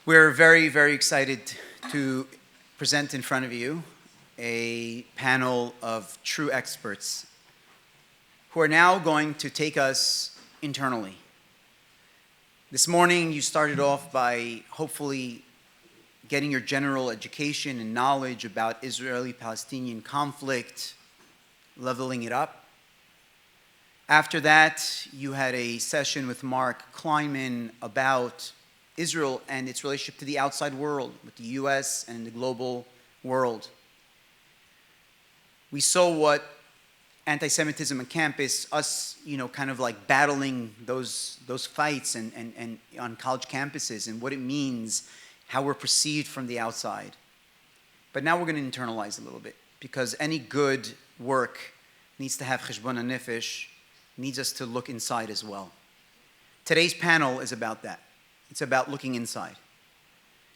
We're very, very excited to present in front of you a panel of true experts who are now going to take us internally. This morning, you started off by hopefully getting your general education and knowledge about Israeli-Palestinian conflict, leveling it up. After that, you had a session with Mark Kleinman about Israel and its relationship to the outside world, with the US and the global world. We saw what anti-Semitism on campus, us, kind of like battling those fights and on college campuses and what it means, how we're perceived from the outside. But now we're going to internalize a little bit, because any good work needs to have cheshbon hanefesh, needs us to look inside as well. Today's panel is about that. It's about looking inside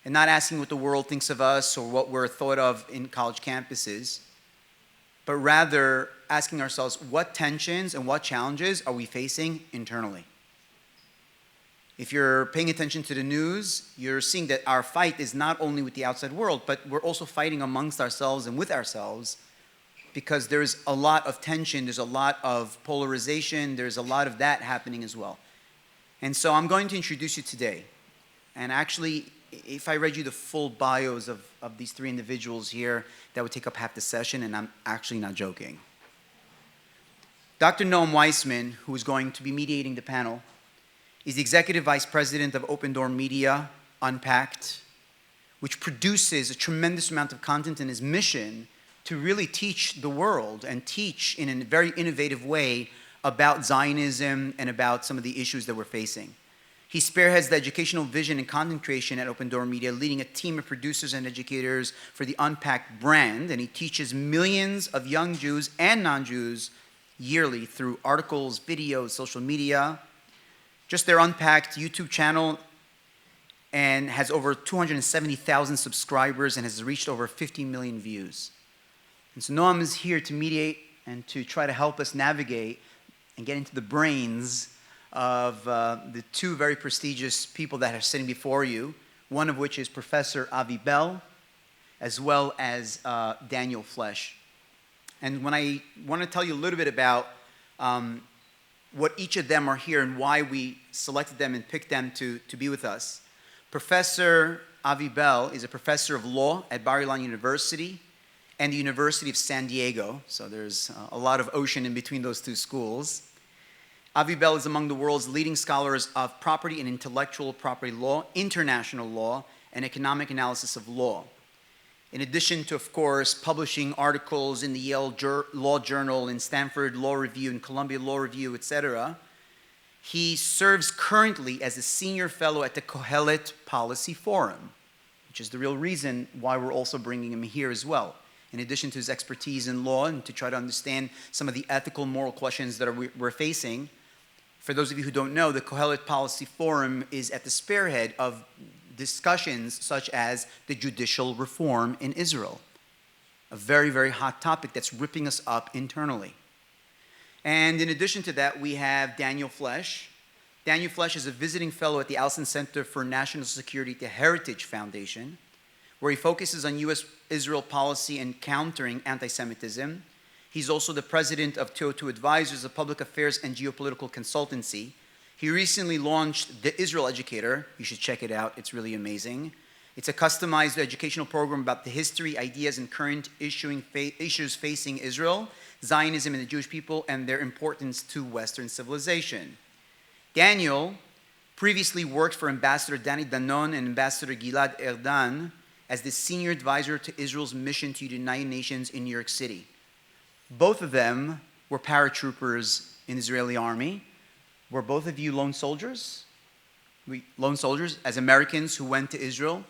and not asking what the world thinks of us or what we're thought of in college campuses, but rather asking ourselves what tensions and what challenges are we facing internally. If you're paying attention to the news, you're seeing that our fight is not only with the outside world, but we're also fighting amongst ourselves and with ourselves, because there's a lot of tension, there's a lot of polarization, there's a lot of that happening as well. And so I'm going to introduce you today. And actually, if I read you the full bios of these three individuals here, that would take up half the session, and I'm actually not joking. Dr. Noam Weissman, who is going to be mediating the panel, is the Executive Vice President of Open Door Media, Unpacked, which produces a tremendous amount of content, and his mission to really teach the world and teach in a very innovative way about Zionism and about some of the issues that we're facing. He spearheads the educational vision and content creation at Open Door Media, leading a team of producers and educators for the Unpacked brand, and he teaches millions of young Jews and non-Jews yearly through articles, videos, social media. Just their Unpacked YouTube channel and has over 270,000 subscribers and has reached over 50 million views. And so Noam is here to mediate and to try to help us navigate and get into the brains of the two very prestigious people that are sitting before you, one of which is Professor Avi Bell, as well as Daniel Flesch. And when I want to tell you a little bit about what each of them are here and why we selected them and picked them to be with us. Professor Avi Bell is a professor of law at Bar-Ilan University and the University of San Diego, so there's a lot of ocean in between those two schools. Avi Bell is among the world's leading scholars of property and intellectual property law, international law, and economic analysis of law. In addition to, of course, publishing articles in the Yale Law Journal, in Stanford Law Review, in Columbia Law Review, etc., he serves currently as a senior fellow at the Kohelet Policy Forum, which is the real reason why we're also bringing him here as well. In addition to his expertise in law and to try to understand some of the ethical, moral questions that we're facing. For those of you who don't know, the Kohelet Policy Forum is at the spearhead of discussions such as the judicial reform in Israel, a very, very hot topic that's ripping us up internally. And in addition to that, we have Daniel Flesch. Daniel Flesch is a visiting fellow at the Allison Center for National Security at the Heritage Foundation, where he focuses on U.S.-Israel policy and countering anti-Semitism. He's also the president of 202 Advisors, a public affairs and geopolitical consultancy. He recently launched The Israel Educator. You should check it out. It's really amazing. It's a customized educational program about the history, ideas, and current issues facing Israel, Zionism, and the Jewish people, and their importance to Western civilization. Daniel previously worked for Ambassador Danny Danon and Ambassador Gilad Erdan as the senior advisor to Israel's mission to the United Nations in New York City. Both of them were paratroopers in the Israeli army. Were both of you lone soldiers? Lone soldiers as Americans who went to Israel.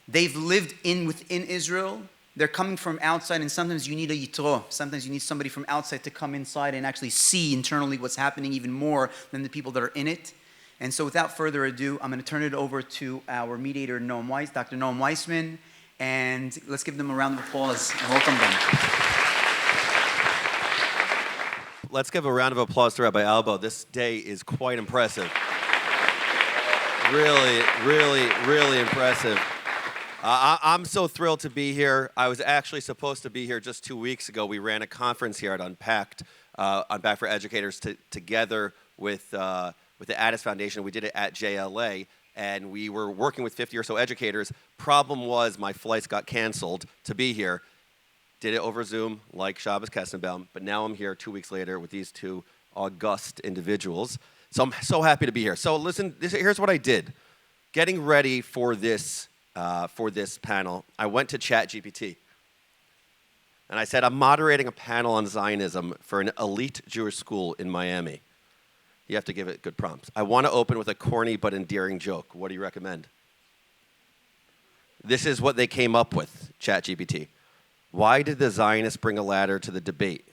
They've lived within Israel. They're coming from outside, and sometimes you need a yitro. Sometimes you need somebody from outside to come inside and actually see internally what's happening even more than the people that are in it. And so without further ado, I'm going to turn it over to our mediator, Dr. Noam Weissman, and let's give them a round of applause and welcome them. let's give a round of applause to Rabbi Albo. This day is quite impressive. Really, really, really impressive. I'm so thrilled to be here. I was actually supposed to be here just 2 weeks ago. We ran a conference here at Unpacked, Unpacked for Educators, together with the Addis Foundation. We did it at JLA, and we were working with 50 or so educators. Problem was my flights got canceled to be here. Did it over Zoom, like Shabbos Kessenbaum, but now I'm here 2 weeks later with these two august individuals. So I'm so happy to be here. So listen, here's what I did. Getting ready for this panel, I went to ChatGPT. And I said, I'm moderating a panel on Zionism for an elite Jewish school in Miami. You have to give it good prompts. I want to open with a corny but endearing joke. What do you recommend? This is what they came up with, ChatGPT. Why did the Zionists bring a ladder to the debate?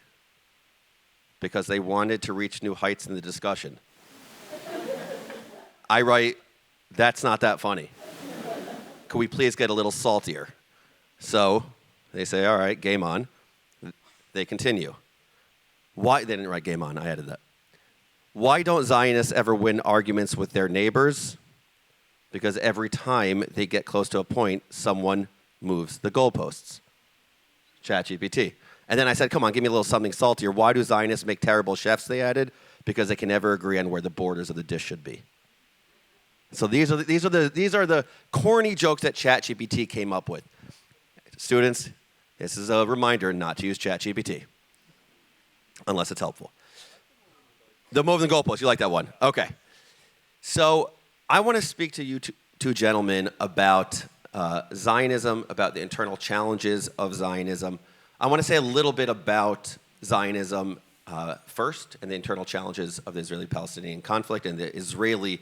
Because they wanted to reach new heights in the discussion. I write, that's not that funny. Could we please get a little saltier? So they say, all right, game on. They continue. Why? They didn't write game on. I added that. Why don't Zionists ever win arguments with their neighbors? Because every time they get close to a point, someone moves the goalposts. ChatGPT. And then I said, come on, give me a little something saltier. Why do Zionists make terrible chefs? They added, because they can never agree on where the borders of the dish should be. So these are the corny jokes that ChatGPT came up with. Students, this is a reminder not to use ChatGPT, unless it's helpful. The moving goalpost, you like that one? Okay. So I want to speak to you two gentlemen about Zionism, about the internal challenges of Zionism. I want to say a little bit about Zionism first, and the internal challenges of the Israeli-Palestinian conflict and the Israeli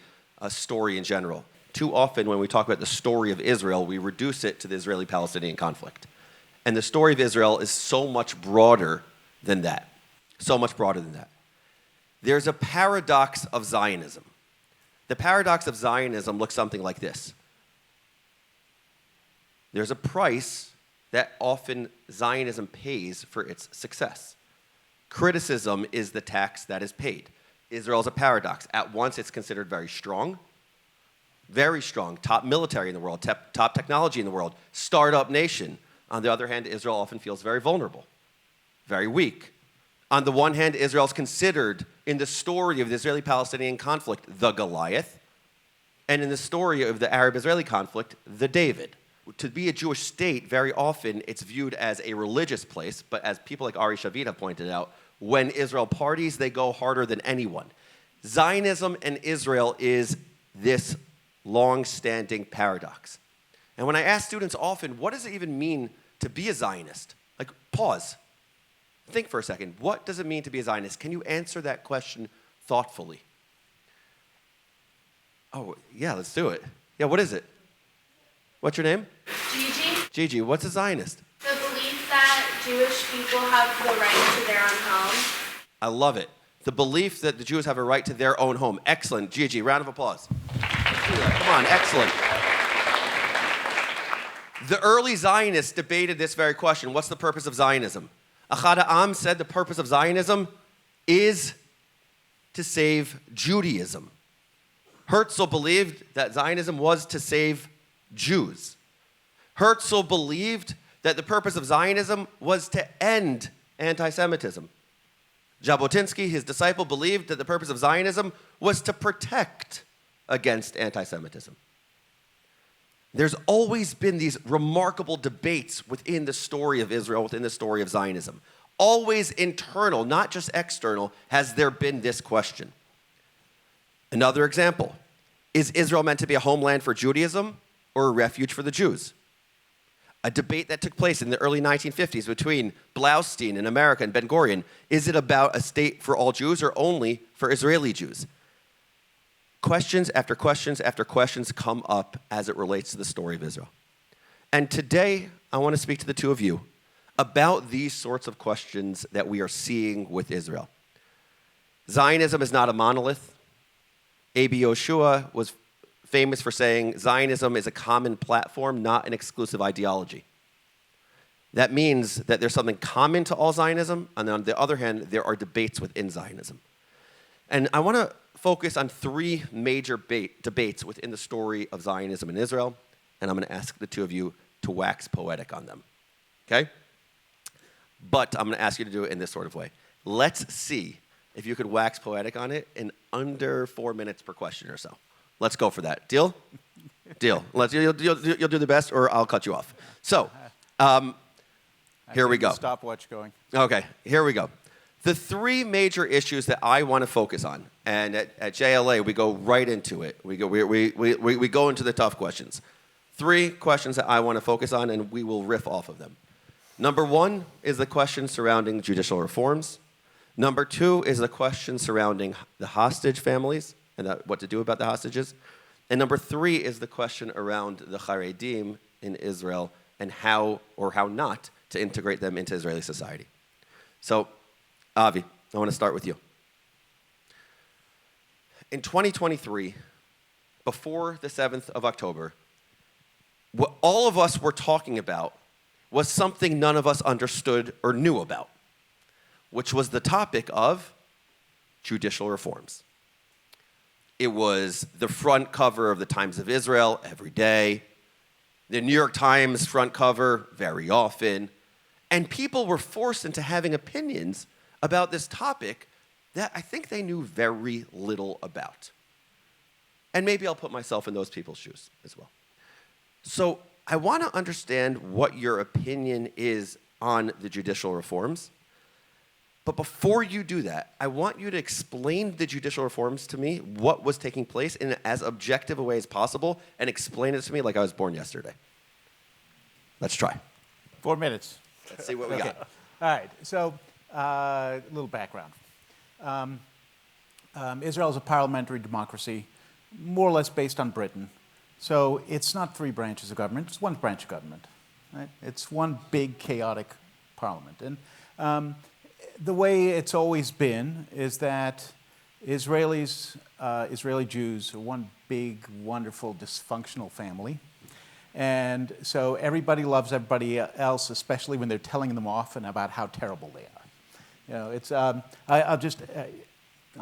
story in general. Too often when we talk about the story of Israel, we reduce it to the Israeli-Palestinian conflict. And the story of Israel is so much broader than that. So much broader than that. There's a paradox of Zionism. The paradox of Zionism looks something like this. There's a price that often Zionism pays for its success. Criticism is the tax that is paid. Israel is a paradox. At once, it's considered very strong, top military in the world, top technology in the world, startup nation. On the other hand, Israel often feels very vulnerable, very weak. On the one hand, Israel is considered, in the story of the Israeli-Palestinian conflict, the Goliath, and in the story of the Arab-Israeli conflict, the David. To be a Jewish state, very often, it's viewed as a religious place, but as people like Ari Shavit have pointed out, when Israel parties, they go harder than anyone. Zionism and Israel is this long-standing paradox. And when I ask students often, what does it even mean to be a Zionist? Like, pause. Think for a second. What does it mean to be a Zionist? Can you answer that question thoughtfully? Oh, yeah, let's do it. Yeah, what is it? What's your name? Gigi. Gigi, what's a Zionist? The belief that Jewish people have the right to their own home. I love it. The belief that the Jews have a right to their own home. Excellent. Gigi, round of applause. Come on, excellent. The early Zionists debated this very question. What's the purpose of Zionism? Ahad Ha'am said the purpose of Zionism is to save Judaism. Herzl believed that Zionism was to save Jews. Herzl believed that the purpose of Zionism was to end anti-Semitism. Jabotinsky, his disciple, believed that the purpose of Zionism was to protect against anti-Semitism. There's always been these remarkable debates within the story of Israel, within the story of Zionism. Always internal, not just external, has there been this question. Another example, is Israel meant to be a homeland for Judaism or a refuge for the Jews? A debate that took place in the early 1950s between Blaustein in America and Ben-Gurion. Is it about a state for all Jews or only for Israeli Jews? Questions after questions after questions come up as it relates to the story of Israel. And today, I want to speak to the two of you about these sorts of questions that we are seeing with Israel. Zionism is not a monolith. A.B. Yoshua was famous for saying Zionism is a common platform, not an exclusive ideology. That means that there's something common to all Zionism, and on the other hand, there are debates within Zionism. And I want to focus on three major debates within the story of Zionism in Israel, and I'm going to ask the two of you to wax poetic on them, okay? But I'm going to ask you to do it in this sort of way. Let's see if you could wax poetic on it in under 4 minutes per question or so. Let's go for that. Deal? Deal. You'll do the best, or I'll cut you off. So, here we go. Stopwatch going. Okay, here we go. The three major issues that I want to focus on, and at JLA we go right into it. We go into the tough questions. Three questions that I want to focus on, and we will riff off of them. Number one is the question surrounding judicial reforms. Number two is the question surrounding the hostage families and what to do about the hostages. And number three is the question around the Haredim in Israel and how or how not to integrate them into Israeli society. So, Avi, I want to start with you. In 2023, before the 7th of October, what all of us were talking about was something none of us understood or knew about, which was the topic of judicial reforms. It was the front cover of the Times of Israel every day, the New York Times front cover very often, and people were forced into having opinions about this topic that I think they knew very little about. And maybe I'll put myself in those people's shoes as well. So I want to understand what your opinion is on the judicial reforms. But before you do that, I want you to explain the judicial reforms to me, what was taking place in as objective a way as possible, and explain it to me like I was born yesterday. Let's try. 4 minutes. Let's see what we got. All right, so a little background. Israel is a parliamentary democracy, more or less based on Britain. So it's not three branches of government, it's one branch of government. Right? It's one big chaotic parliament. And the way it's always been is that Israeli Jews are one big, wonderful, dysfunctional family. And so everybody loves everybody else, especially when they're telling them often about how terrible they are. You know, it's, I'll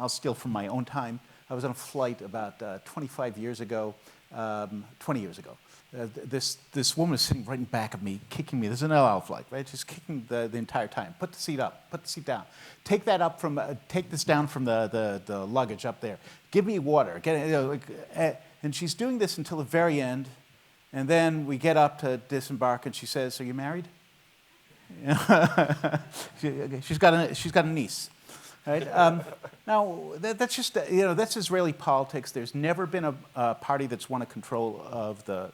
steal from my own time. I was on a flight about 25 years ago, 20 years ago. This woman is sitting right in back of me, kicking me. This is an El Al flight, right? She's kicking the entire time. Put the seat up. Put the seat down. Take that up from. Take this down from the luggage up there. Give me water. Get you know, and she's doing this until the very end, and then we get up to disembark, and she says, "Are you married?" She's got a niece. Right? Now, that's just, that's Israeli politics. There's never been a party that's won a control of the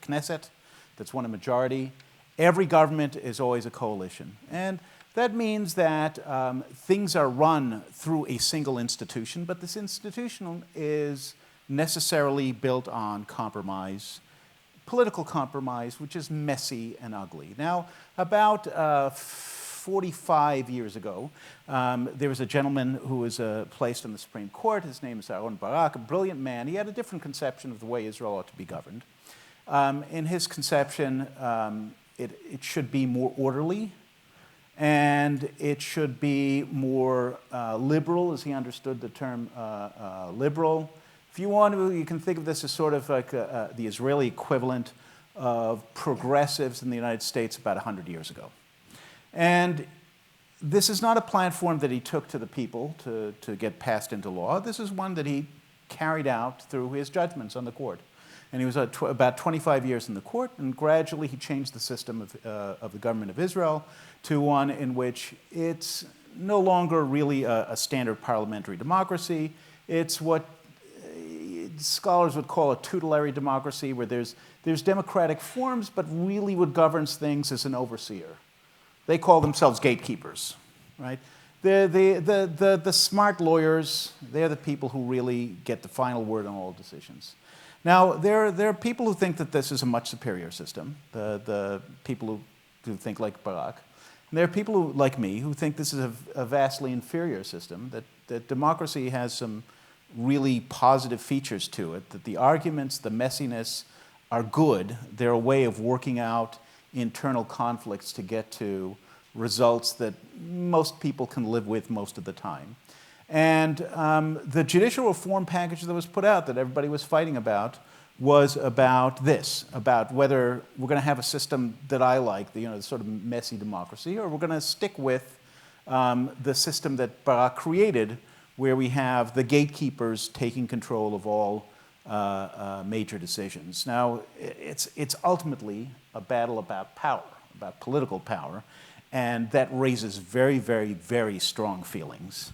Knesset, that's won a majority. Every government is always a coalition. And that means that things are run through a single institution, but this institution is necessarily built on compromise, political compromise, which is messy and ugly. Now, about 45 years ago, there was a gentleman who was placed on the Supreme Court. His name is Aaron Barak, a brilliant man. He had a different conception of the way Israel ought to be governed. In his conception, it should be more orderly, and it should be more liberal, as he understood the term liberal. If you want to, you can think of this as sort of like the Israeli equivalent of progressives in the United States about 100 years ago. And this is not a platform that he took to the people to get passed into law. This is one that he carried out through his judgments on the court. And he was about 25 years in the court, and gradually he changed the system of the government of Israel to one in which it's no longer really a standard parliamentary democracy. It's what scholars would call a tutelary democracy, where there's democratic forms, but really what governs things is an overseer. They call themselves gatekeepers, right? The smart lawyers, they're the people who really get the final word on all decisions. Now, there are people who think that this is a much superior system, the people who think like Barak. And there are people who, like me, who think this is a vastly inferior system, that democracy has some really positive features to it, that the arguments, the messiness are good. They're a way of working out internal conflicts to get to results that most people can live with most of the time. And the judicial reform package that was put out that everybody was fighting about was about this, about whether we're going to have a system that I like, the sort of messy democracy, or we're going to stick with the system that Barak created, where we have the gatekeepers taking control of all major decisions. Now, it's ultimately a battle about power, about political power, and that raises very, very, very strong feelings.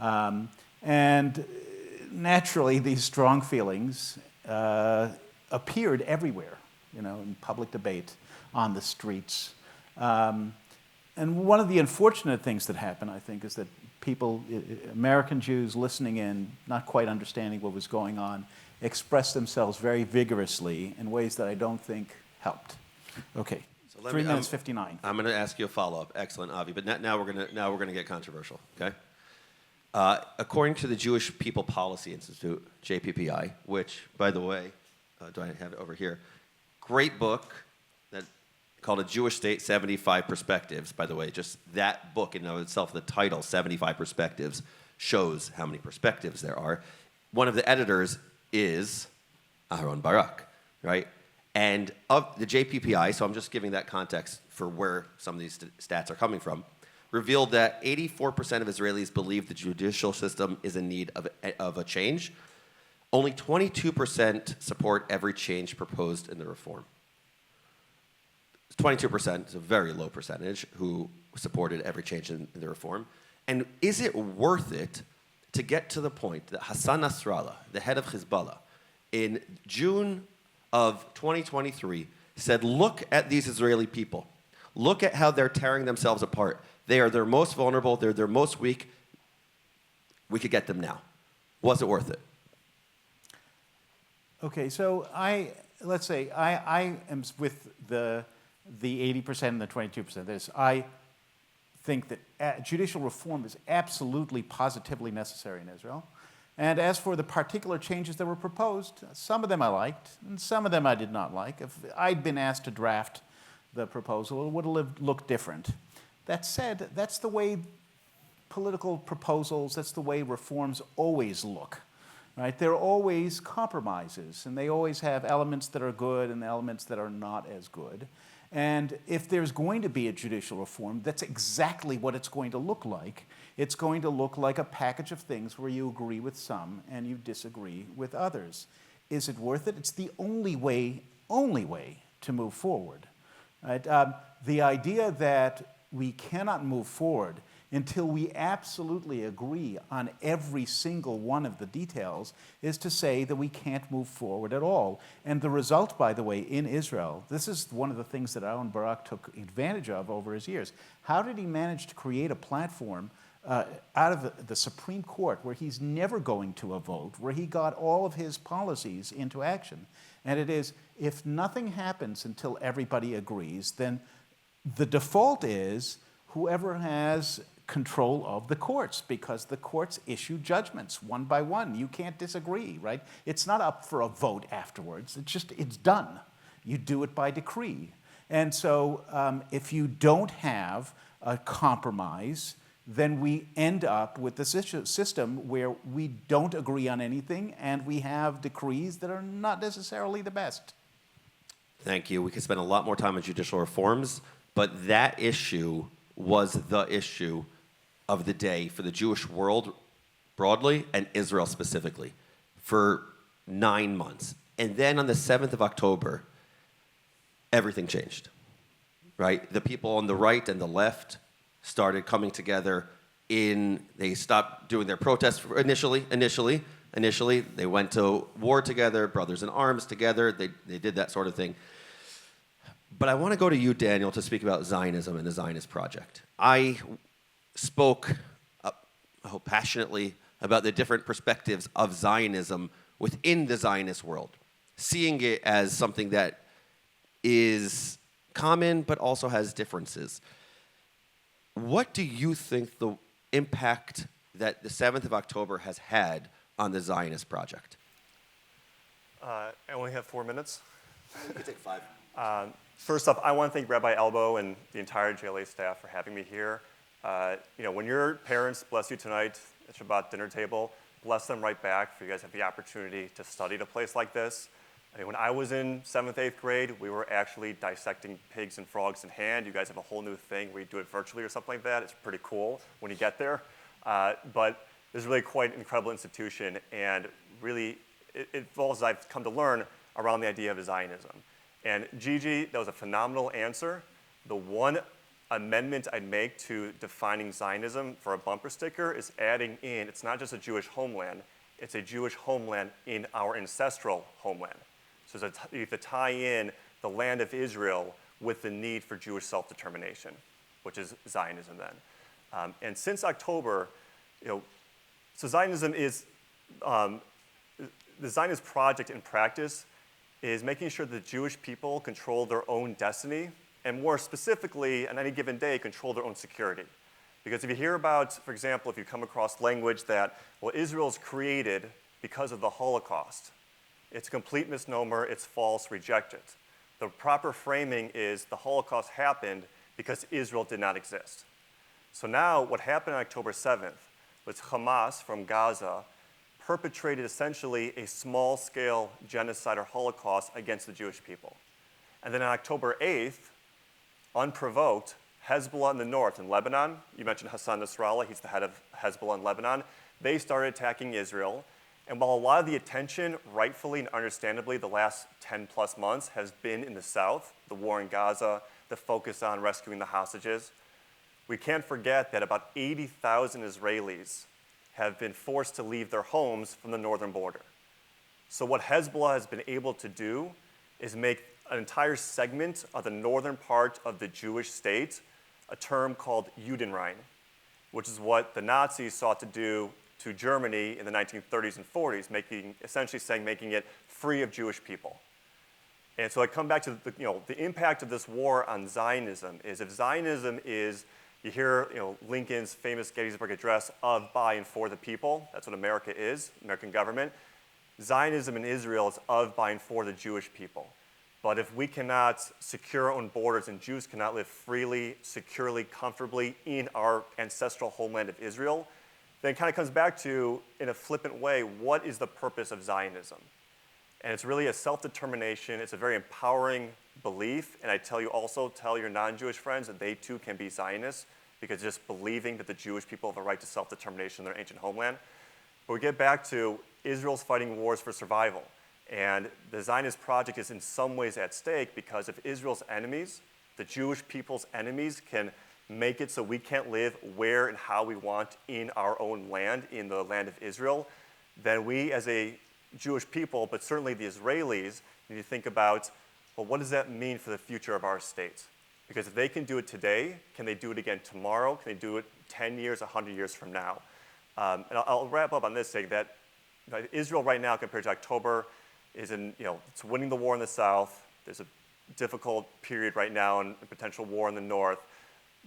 And naturally, these strong feelings appeared everywhere, in public debate, on the streets. And one of the unfortunate things that happened, I think, is that people, American Jews listening in, not quite understanding what was going on, expressed themselves very vigorously in ways that I don't think helped. Okay, so 3 minutes 59. I'm going to ask you a follow-up. Excellent, Avi. But now we're going to get controversial. Okay. According to the Jewish People Policy Institute, JPPI, which, by the way, do I have it over here? Great book that called A Jewish State, 75 Perspectives. By the way, just that book in and of itself, the title, 75 Perspectives, shows how many perspectives there are. One of the editors is Aharon Barak, right? And of the JPPI, so I'm just giving that context for where some of these stats are coming from, revealed that 84% of Israelis believe the judicial system is in need of a change. Only 22% support every change proposed in the reform. 22% is a very low percentage who supported every change in the reform. And is it worth it to get to the point that Hassan Nasrallah, the head of Hezbollah, in June of 2023 said, look at these Israeli people. Look at how they're tearing themselves apart. They are their most vulnerable. They're their most weak. We could get them now. Was it worth it? Okay, so let's say I am with the 80% and the 22%. I think that judicial reform is absolutely, positively necessary in Israel. And as for the particular changes that were proposed, some of them I liked, and some of them I did not like. If I'd been asked to draft the proposal, it would have looked different. That said, that's the way political proposals, that's the way reforms always look. Right? They're always compromises, and they always have elements that are good and elements that are not as good. And if there's going to be a judicial reform, that's exactly what it's going to look like. It's going to look like a package of things where you agree with some and you disagree with others. Is it worth it? It's the only way to move forward. Right? The idea that we cannot move forward until we absolutely agree on every single one of the details is to say that we can't move forward at all. And the result, by the way, in Israel, this is one of the things that Aharon Barak took advantage of over his years. How did he manage to create a platform out of the Supreme Court where he's never going to a vote, where he got all of his policies into action? And it is, if nothing happens until everybody agrees, then the default is whoever has control of the courts, because the courts issue judgments one by one. You can't disagree, right? It's not up for a vote afterwards. It's done. You do it by decree. And so if you don't have a compromise, then we end up with the system where we don't agree on anything and we have decrees that are not necessarily the best. Thank you. We could spend a lot more time on judicial reforms, but that issue was the issue of the day for the Jewish world broadly and Israel specifically for 9 months. And then on the 7th of October, everything changed, right? The people on the right and the left started coming together they stopped doing their protests initially. They went to war together, brothers in arms together. They did that sort of thing. But I want to go to you, Daniel, to speak about Zionism and the Zionist project. I spoke passionately about the different perspectives of Zionism within the Zionist world, seeing it as something that is common but also has differences. What do you think the impact that the 7th of October has had on the Zionist project? I only have 4 minutes. You can take 5. First off, I want to thank Rabbi Elbow and the entire JLA staff for having me here. When your parents bless you tonight at Shabbat dinner table, bless them right back for you guys to have the opportunity to study at a place like this. When I was in 7th, 8th grade, we were actually dissecting pigs and frogs in hand. You guys have a whole new thing where you do it virtually or something like that. It's pretty cool when you get there. But this is really quite an incredible institution, and really it involves, I've come to learn, around the idea of Zionism. And Gigi, that was a phenomenal answer. The one amendment I'd make to defining Zionism for a bumper sticker is adding in, it's not just a Jewish homeland, it's a Jewish homeland in our ancestral homeland. So you have to tie in the land of Israel with the need for Jewish self-determination, which is Zionism then. And since October, so Zionism is, the Zionist project in practice is making sure that the Jewish people control their own destiny, and more specifically, on any given day, control their own security. Because if you hear about, for example, if you come across language that, well, Israel's created because of the Holocaust, it's a complete misnomer, it's false, reject it. The proper framing is the Holocaust happened because Israel did not exist. So now what happened on October 7th was Hamas from Gaza perpetrated essentially a small-scale genocide or Holocaust against the Jewish people. And then on October 8th, unprovoked, Hezbollah in the north, in Lebanon, you mentioned Hassan Nasrallah, he's the head of Hezbollah in Lebanon, they started attacking Israel. And while a lot of the attention, rightfully and understandably, the last 10 plus months has been in the south, the war in Gaza, the focus on rescuing the hostages, we can't forget that about 80,000 Israelis have been forced to leave their homes from the northern border. So what Hezbollah has been able to do is make an entire segment of the northern part of the Jewish state a term called Judenrein, which is what the Nazis sought to do to Germany in the 1930s and 40s, making it free of Jewish people. And so I come back to the impact of this war on Zionism is if Zionism is, you hear Lincoln's famous Gettysburg Address of, by, and for the people. That's what America is, American government. Zionism in Israel is of, by, and for the Jewish people. But if we cannot secure our own borders and Jews cannot live freely, securely, comfortably in our ancestral homeland of Israel, then it kind of comes back to, in a flippant way, what is the purpose of Zionism? And it's really a self-determination. It's a very empowering belief. And I tell your non-Jewish friends that they too can be Zionists, because just believing that the Jewish people have a right to self-determination in their ancient homeland. But we get back to Israel's fighting wars for survival. And the Zionist project is in some ways at stake because if Israel's enemies, the Jewish people's enemies, can make it so we can't live where and how we want in our own land, in the land of Israel, then we as a Jewish people, but certainly the Israelis, need to think about, well, what does that mean for the future of our state? Because if they can do it today, can they do it again tomorrow? Can they do it 10 years, 100 years from now? And I'll wrap up on this saying that Israel right now, compared to October, is it's winning the war in the south. There's a difficult period right now and a potential war in the north.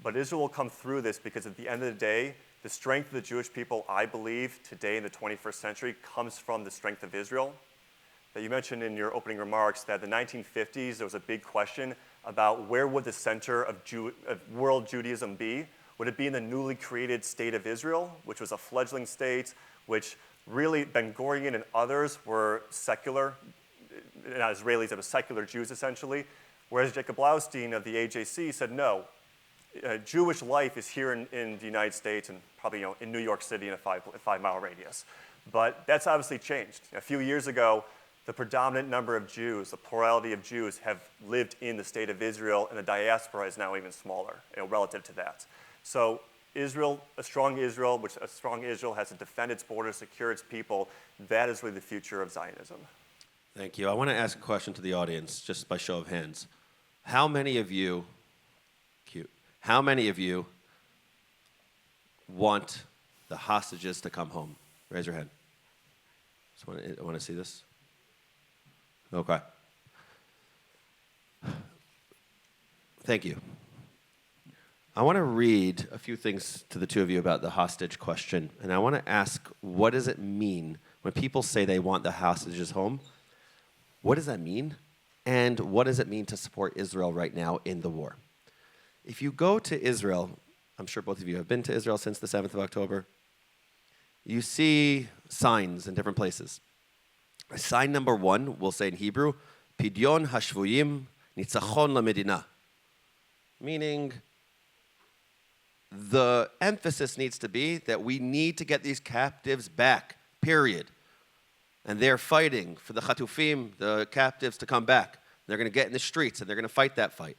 But Israel will come through this because at the end of the day, the strength of the Jewish people, I believe, today in the 21st century comes from the strength of Israel. That you mentioned in your opening remarks that in the 1950s, there was a big question about where would the center of world Judaism be? Would it be in the newly created state of Israel, which was a fledgling state, which really Ben-Gurion and others were secular, not Israelis, but secular Jews essentially, whereas Jacob Blaustein of the AJC said no. Jewish life is here in the United States and probably in New York City in a 5-mile radius. But that's obviously changed. A few years ago, the predominant number of Jews, the plurality of Jews, have lived in the state of Israel, and the diaspora is now even smaller relative to that. So Israel, a strong Israel has to defend its borders, secure its people. That is really the future of Zionism. Thank you. I want to ask a question to the audience, just by show of hands. How many of you want the hostages to come home? Raise your hand. I want to see this. Okay. Thank you. I want to read a few things to the two of you about the hostage question, and I want to ask, what does it mean when people say they want the hostages home? What does that mean? and what does it mean to support Israel right now in the war? If you go to Israel, I'm sure both of you have been to Israel since the 7th of October, you see signs in different places. Sign number 1 will say in Hebrew, Pidyon hashvuyim nitzachon lamedina, meaning the emphasis needs to be that we need to get these captives back, period. And they're fighting for the chatufim, the captives, to come back. They're going to get in the streets and they're going to fight that fight.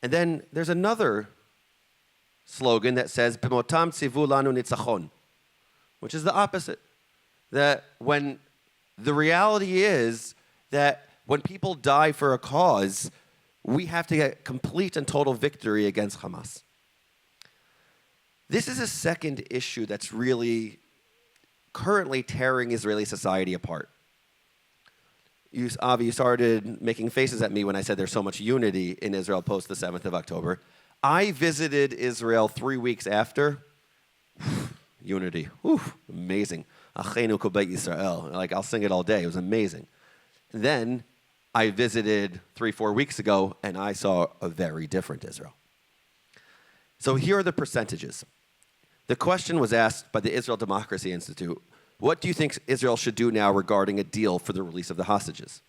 And then there's another slogan that says, B'motam tzivu lanu nitzachon, which is the opposite. That when the reality is that when people die for a cause, we have to get complete and total victory against Hamas. This is a second issue that's really currently tearing Israeli society apart. Avi, you started making faces at me when I said there's so much unity in Israel post the 7th of October. I visited Israel 3 weeks after. Unity. Whew, amazing. Achenu kol beit Yisrael. Like, I'll sing it all day. It was amazing. Then I visited 3-4 weeks ago, and I saw a very different Israel. So here are the percentages. The question was asked by the Israel Democracy Institute, what do you think Israel should do now regarding a deal for the release of the hostages?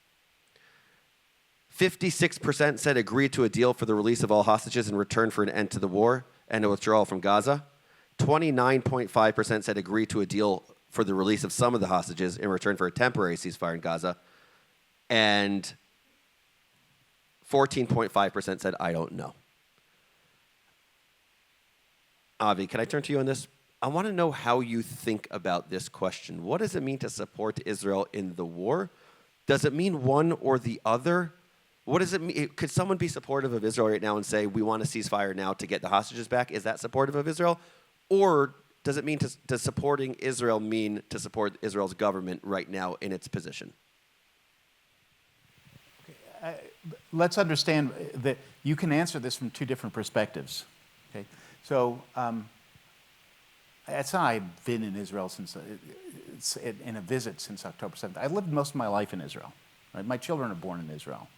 56% said agree to a deal for the release of all hostages in return for an end to the war and a withdrawal from Gaza. 29.5% said agree to a deal for the release of some of the hostages in return for a temporary ceasefire in Gaza. And 14.5% said, I don't know. Avi, can I turn to you on this? I want to know how you think about this question. What does it mean to support Israel in the war? Does it mean one or the other? What does it mean? Could someone be supportive of Israel right now and say, we want a ceasefire now to get the hostages back? Is that supportive of Israel? Or does it mean does supporting Israel mean to support Israel's government right now in its position? Let's understand that you can answer this from 2 different perspectives. Okay? So, I've been in Israel since, in a visit since October 7th. I lived most of my life in Israel. Right? My children are born in Israel.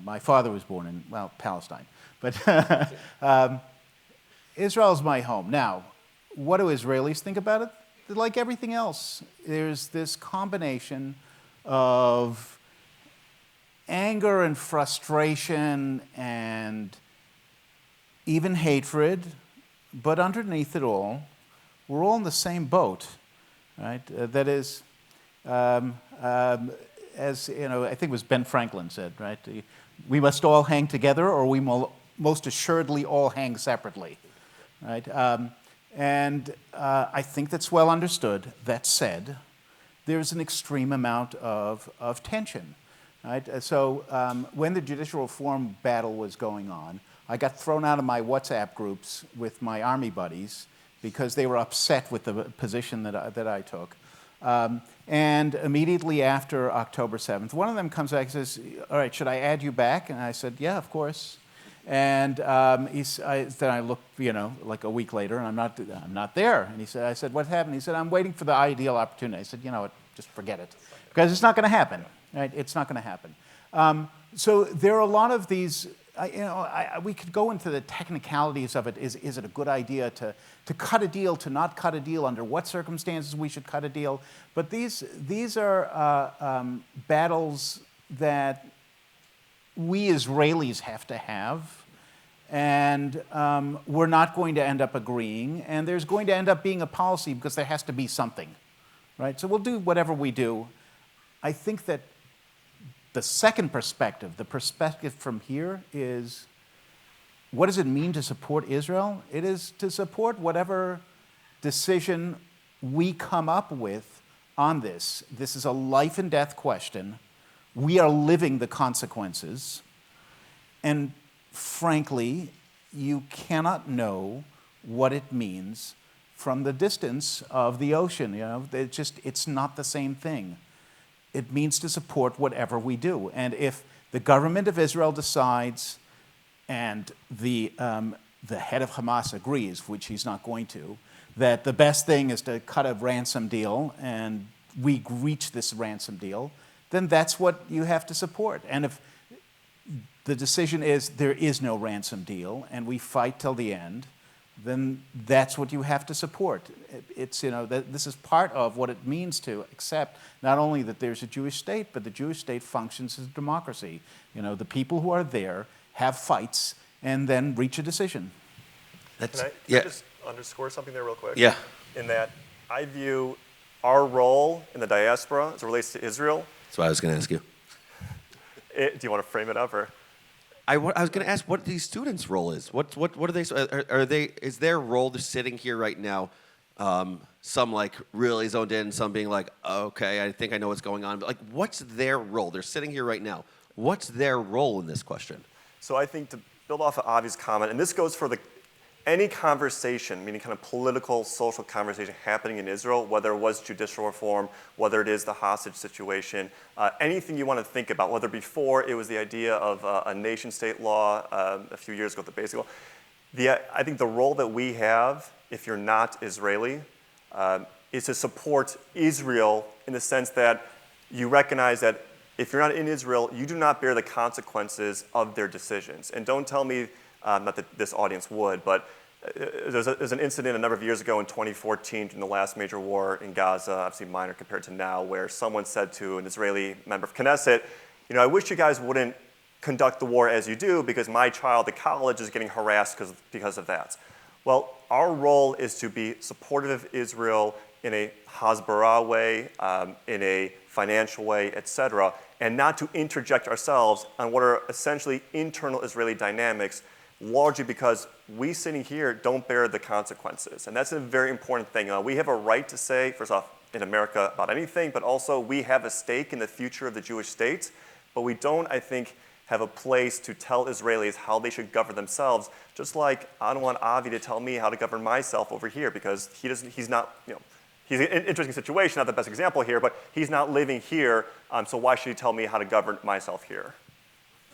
My father was born in, Palestine. But Israel is my home. Now, what do Israelis think about it? Like everything else, there's this combination of anger and frustration and even hatred, but underneath it all, we're all in the same boat, right? That is, as you know, I think it was Ben Franklin said, right? We must all hang together, or we most assuredly all hang separately, right? I think that's well understood. That said, there's an extreme amount of tension, right? So when the judicial reform battle was going on, I got thrown out of my WhatsApp groups with my Army buddies because they were upset with the position that I took. And immediately after October 7th, one of them comes back and says, all right, should I add you back? And I said, yeah, of course. And then I looked, like a week later, and I'm not there. And I said, what happened? He said, I'm waiting for the ideal opportunity. I said, you know what, just forget it. Because it's not going to happen, right? It's not going to happen. So there are a lot of these, we could go into the technicalities of it. Is it a good idea to cut a deal, to not cut a deal, under what circumstances we should cut a deal? But these are battles that we Israelis have to have, and we're not going to end up agreeing, and there's going to end up being a policy because there has to be something, right? So we'll do whatever we do. I think that the second perspective, the perspective from here is, what does it mean to support Israel? It is to support whatever decision we come up with on this. This is a life and death question. We are living the consequences. And frankly, you cannot know what it means from the distance of the ocean. It's not the same thing. It means to support whatever we do. And if the government of Israel decides, and the head of Hamas agrees, which he's not going to, that the best thing is to cut a ransom deal, and we reach this ransom deal, then that's what you have to support. And if the decision is there is no ransom deal and we fight till the end, then that's what you have to support. It's, this is part of what it means to accept not only that there's a Jewish state, but the Jewish state functions as a democracy. The people who are there have fights and then reach a decision. Can I just underscore something there real quick? Yeah. In that I view our role in the diaspora as it relates to Israel. That's what I was going to ask you. Do you want to frame it up, or? I was going to ask what these students' role is. What are they? Are they? Is their role just sitting here right now? Some like really zoned in, some being like, okay, I think I know what's going on. But like, what's their role? They're sitting here right now. What's their role in this question? So I think to build off of Avi's comment, and this goes for any conversation, meaning kind of political, social conversation happening in Israel, whether it was judicial reform, whether it is the hostage situation, anything you want to think about, whether before it was the idea of a nation-state law a few years ago, the basic law. I think the role that we have, if you're not Israeli, is to support Israel in the sense that you recognize that if you're not in Israel, you do not bear the consequences of their decisions. And don't tell me, not that this audience would, but there's an incident a number of years ago in 2014 in the last major war in Gaza, obviously minor compared to now, where someone said to an Israeli member of Knesset, I wish you guys wouldn't conduct the war as you do because my child at college is getting harassed because of that. Well, our role is to be supportive of Israel in a hasbara way, in a financial way, et cetera, and not to interject ourselves on what are essentially internal Israeli dynamics, largely because we sitting here don't bear the consequences. And that's a very important thing. We have a right to say, first off, in America about anything, but also we have a stake in the future of the Jewish state, but we don't, I think, have a place to tell Israelis how they should govern themselves, just like I don't want Avi to tell me how to govern myself over here because he's not, he's in an interesting situation, not the best example here, but he's not living here, so why should he tell me how to govern myself here?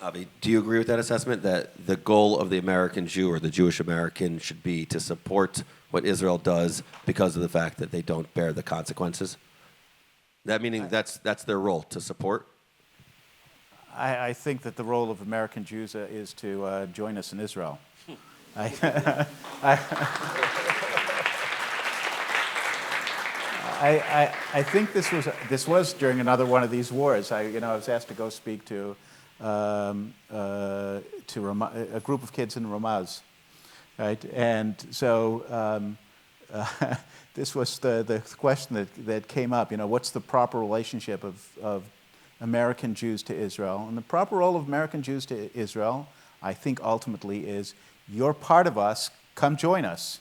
Avi, do you agree with that assessment that the goal of the American Jew or the Jewish American should be to support what Israel does because of the fact that they don't bear the consequences? That meaning that's their role, to support? I think that the role of American Jews is to join us in Israel. I think this was during another one of these wars. I was asked to go speak to a group of kids in Ramaz, right? And so this was the question that came up. What's the proper relationship of American Jews to Israel? And the proper role of American Jews to Israel, I think ultimately is, you're part of us, come join us,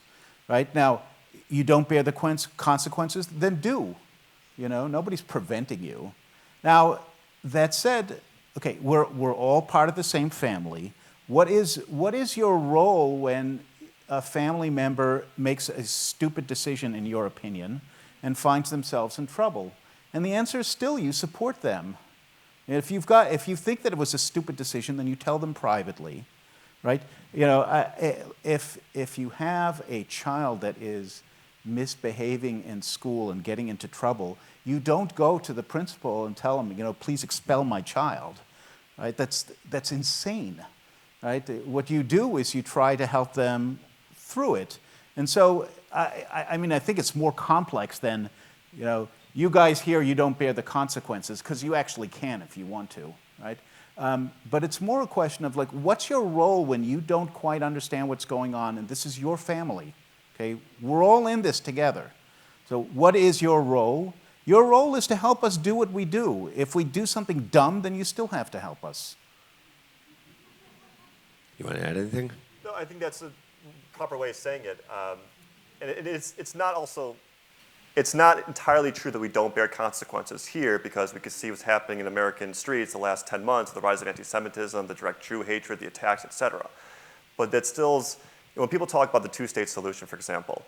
right? Now, you don't bear the consequences, then do. Nobody's preventing you. Now, that said, okay, we're all part of the same family. What is your role when a family member makes a stupid decision, in your opinion, and finds themselves in trouble? And the answer is still you support them. If you think that it was a stupid decision, then you tell them privately, right? If you have a child that is misbehaving in school and getting into trouble, you don't go to the principal and tell him, please expel my child, right? That's insane, right? What you do is you try to help them through it. And so, I think it's more complex than, you guys here, you don't bear the consequences, because you actually can if you want to, right? But it's more a question of, what's your role when you don't quite understand what's going on, and this is your family, okay? We're all in this together. So what is your role? Your role is to help us do what we do. If we do something dumb, then you still have to help us. You want to add anything? No, I think that's a proper way of saying it. And it's not entirely true that we don't bear consequences here, because we can see what's happening in American streets the last 10 months, the rise of anti-Semitism, the direct Jew hatred, the attacks, et cetera. But that still's, when people talk about the two-state solution, for example,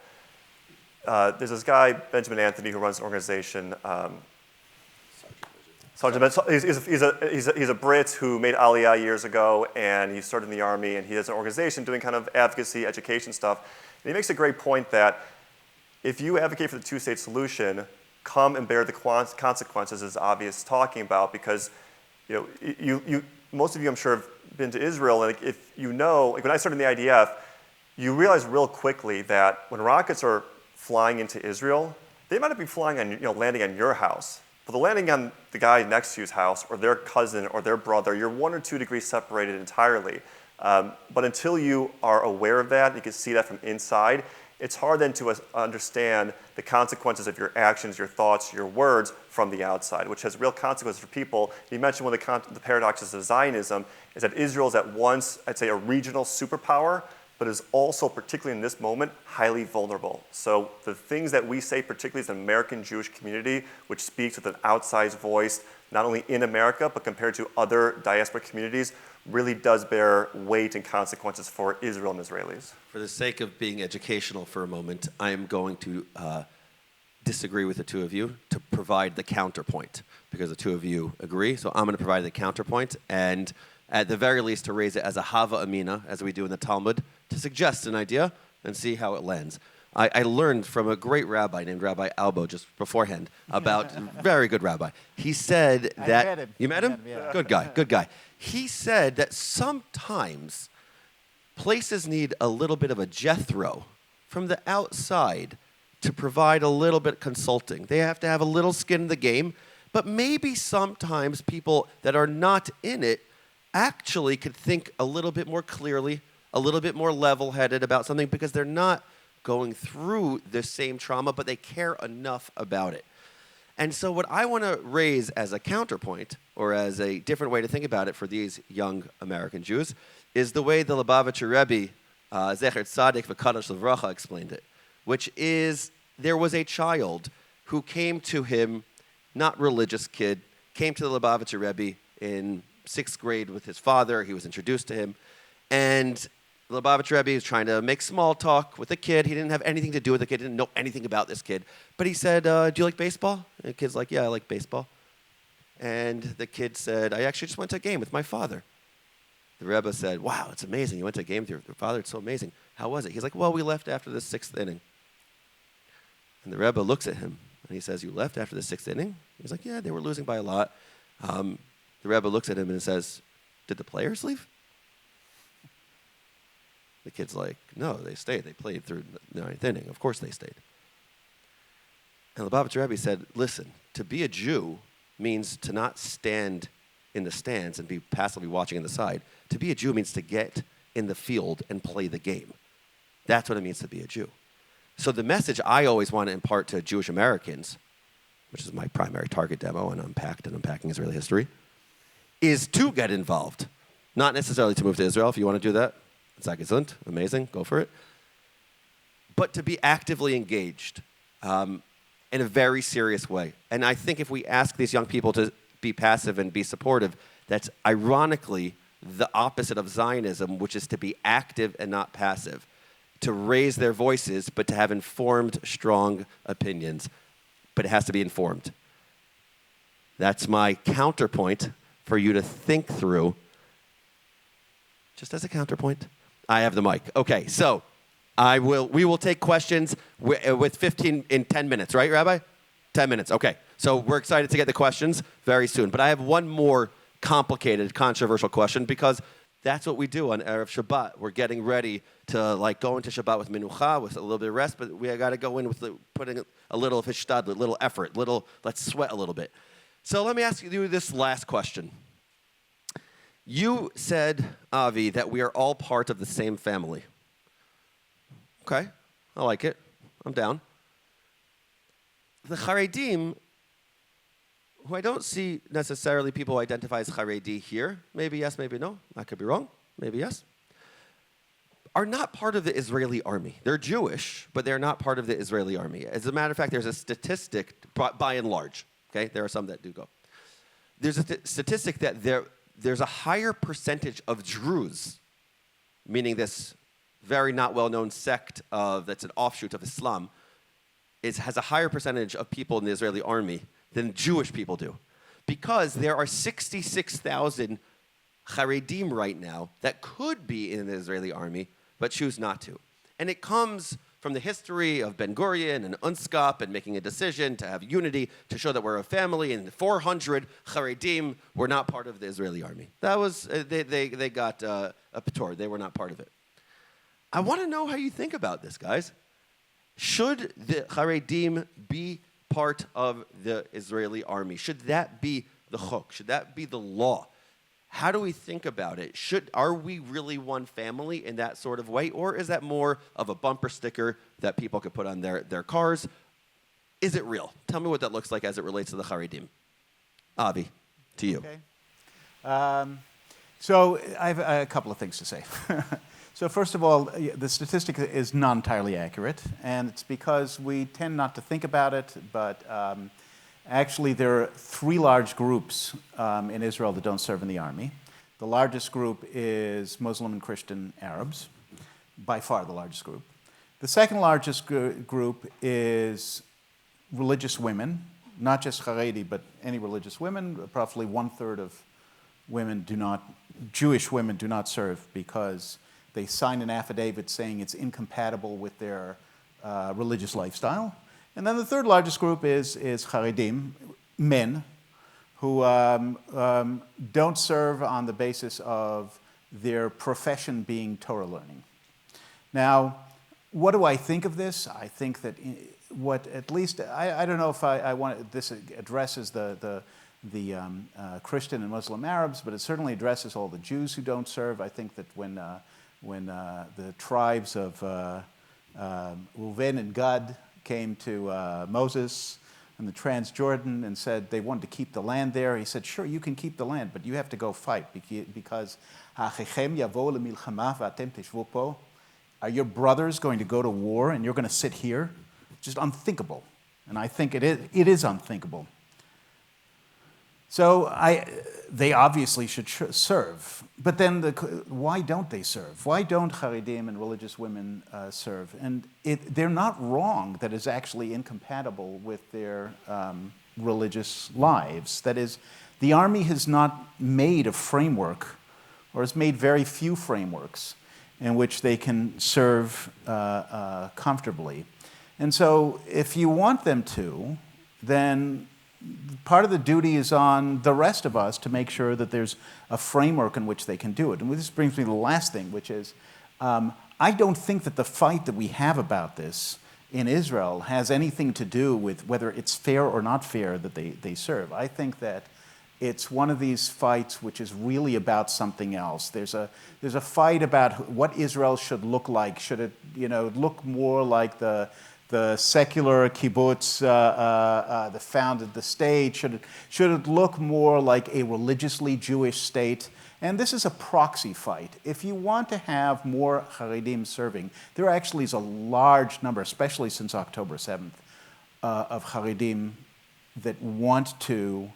there's this guy, Benjamin Anthony, who runs an organization. He's a Brit who made Aliyah years ago, and he started in the army, and he has an organization doing kind of advocacy, education stuff. And he makes a great point that if you advocate for the two-state solution, come and bear the consequences, as Avi is talking about, because most of you, I'm sure, have been to Israel, and if you know, like when I started in the IDF, you realize real quickly that when rockets are flying into Israel, they might not be flying on, landing on your house, but they're landing on the guy next to you's house, or their cousin, or their brother. You're 1 or 2 degrees separated entirely. But until you are aware of that, you can see that from inside, it's hard then to understand the consequences of your actions, your thoughts, your words from the outside, which has real consequences for people. You mentioned one of the paradoxes of Zionism is that Israel is at once, I'd say, a regional superpower, but is also, particularly in this moment, highly vulnerable. So the things that we say, particularly as an American Jewish community, which speaks with an outsized voice, not only in America, but compared to other diaspora communities, really does bear weight and consequences for Israel and Israelis. For the sake of being educational for a moment, I am going to disagree with the two of you to provide the counterpoint, because the two of you agree. So I'm going to provide the counterpoint, and at the very least to raise it as a hava amina, as we do in the Talmud, to suggest an idea and see how it lands. I learned from a great rabbi named Rabbi Albo just beforehand about, very good rabbi. He said that... I met him. You met him? Yeah. Good guy, good guy. He said that sometimes places need a little bit of a Jethro from the outside to provide a little bit of consulting. They have to have a little skin in the game, but maybe sometimes people that are not in it actually could think a little bit more clearly, a little bit more level-headed about something because they're not going through the same trauma, but they care enough about it. And so what I want to raise as a counterpoint, or as a different way to think about it for these young American Jews, is the way the Lubavitcher Rebbe, Zecher Tzadik V'Kadosh Livracha, explained it, which is there was a child who came to him, not religious kid, came to the Lubavitcher Rebbe in 6th grade with his father. He was introduced to him, and the Lubavitcher Rebbe was trying to make small talk with the kid. He didn't have anything to do with the kid. Didn't know anything about this kid. But he said, do you like baseball? And the kid's like, yeah, I like baseball. And the kid said, I actually just went to a game with my father. The Rebbe said, wow, it's amazing. You went to a game with your father. It's so amazing. How was it? He's like, well, we left after the 6th inning. And the Rebbe looks at him, and he says, you left after the 6th inning? He's like, yeah, they were losing by a lot. The Rebbe looks at him and says, did the players leave? The kid's like, no, they stayed. They played through the 9th inning. Of course they stayed. And the Lubavitcher Rebbe said, listen, to be a Jew means to not stand in the stands and be passively watching on the side. To be a Jew means to get in the field and play the game. That's what it means to be a Jew. So the message I always want to impart to Jewish Americans, which is my primary target demo on Unpacking Israeli History, is to get involved. Not necessarily to move to Israel if you want to do that. Zagezund, amazing, go for it. But to be actively engaged in a very serious way. And I think if we ask these young people to be passive and be supportive, that's ironically the opposite of Zionism, which is to be active and not passive. To raise their voices, but to have informed, strong opinions. But it has to be informed. That's my counterpoint for you to think through. Just as a counterpoint. I have the mic. Okay, so we will take questions with 10 minutes, right, Rabbi? 10 minutes, okay. So we're excited to get the questions very soon. But I have one more complicated, controversial question, because that's what we do on Erev Shabbat. We're getting ready to go into Shabbat with minucha, with a little bit of rest, but we got to go in with putting a little of hishtad, a little effort, let's sweat a little bit. So let me ask you this last question. You said, Avi, that we are all part of the same family. Okay, I like it. I'm down. The Haredim, who I don't see necessarily people who identify as Haredi here, maybe yes, maybe no, I could be wrong, maybe yes, are not part of the Israeli army. They're Jewish, but they're not part of the Israeli army. As a matter of fact, there's a statistic, by and large, okay, there are some that do go. There's a statistic that there's a higher percentage of Druze, meaning this very not well-known sect that's an offshoot of Islam, has a higher percentage of people in the Israeli army than Jewish people do. Because there are 66,000 Haredim right now that could be in the Israeli army, but choose not to. And it comes from the history of Ben Gurion and Unskop and making a decision to have unity to show that we're a family, and 400 Haredim were not part of the Israeli army. That was, they got a Pator. They were not part of it. I want to know how you think about this, guys. Should the Haredim be part of the Israeli army? Should that be the chok? Should that be the law? How do we think about it? Are we really one family in that sort of way? Or is that more of a bumper sticker that people could put on their cars? Is it real? Tell me what that looks like as it relates to the Haredim. Avi, to you. Okay. So I have a couple of things to say. So first of all, the statistic is not entirely accurate, and it's because we tend not to think about it, but actually, there are three large groups in Israel that don't serve in the army. The largest group is Muslim and Christian Arabs, by far the largest group. The second largest group is religious women, not just Haredi, but any religious women. Roughly 1/3 of Jewish women do not serve because they sign an affidavit saying it's incompatible with their religious lifestyle. And then the third largest group is Haredim, men, who don't serve on the basis of their profession being Torah learning. Now, what do I think of this? I think that I don't know if I want this addresses the Christian and Muslim Arabs, but it certainly addresses all the Jews who don't serve. I think that when the tribes of Reuven and Gad came to Moses in the Transjordan and said they wanted to keep the land there. He said, sure, you can keep the land, but you have to go fight because are your brothers going to go to war and you're going to sit here? Just unthinkable. And I think it is unthinkable. So they obviously should serve. But then why don't they serve? Why don't Haredim and religious women serve? And they're not wrong that it's actually incompatible with their religious lives. That is, the army has not made a framework, or has made very few frameworks, in which they can serve comfortably. And so if you want them to, then part of the duty is on the rest of us to make sure that there's a framework in which they can do it. And this brings me to the last thing, which is I don't think that the fight that we have about this in Israel has anything to do with whether it's fair or not fair that they serve. I think that it's one of these fights which is really about something else. There's a fight about what Israel should look like. Should it look more like the secular kibbutz that founded the state? Should it look more like a religiously Jewish state? And this is a proxy fight. If you want to have more Haredim serving, there actually is a large number, especially since October 7th, of Haredim that want to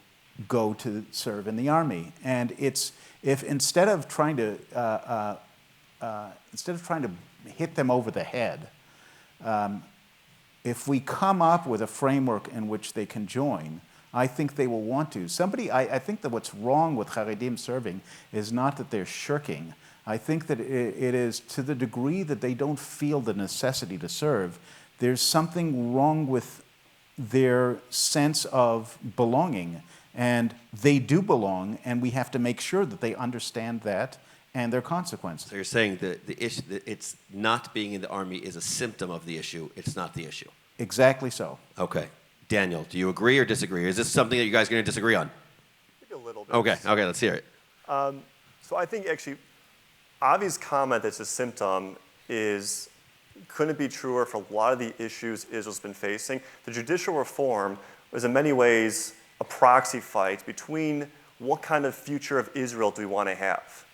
go to serve in the army. And if instead of trying to hit them over the head, if we come up with a framework in which they can join, I think they will want to. I think that what's wrong with Haredim serving is not that they're shirking. I think that it is to the degree that they don't feel the necessity to serve, there's something wrong with their sense of belonging. And they do belong, and we have to make sure that they understand that and their consequences. So you're saying that the issue, that it's not being in the army is a symptom of the issue, it's not the issue. Exactly so. Okay. Daniel, do you agree or disagree? Or is this something that you guys are going to disagree on? Maybe a little bit. Okay, let's hear it. So I think actually Avi's comment that's a symptom couldn't be truer for a lot of the issues Israel's been facing. The judicial reform was in many ways a proxy fight between what kind of future of Israel do we want to have.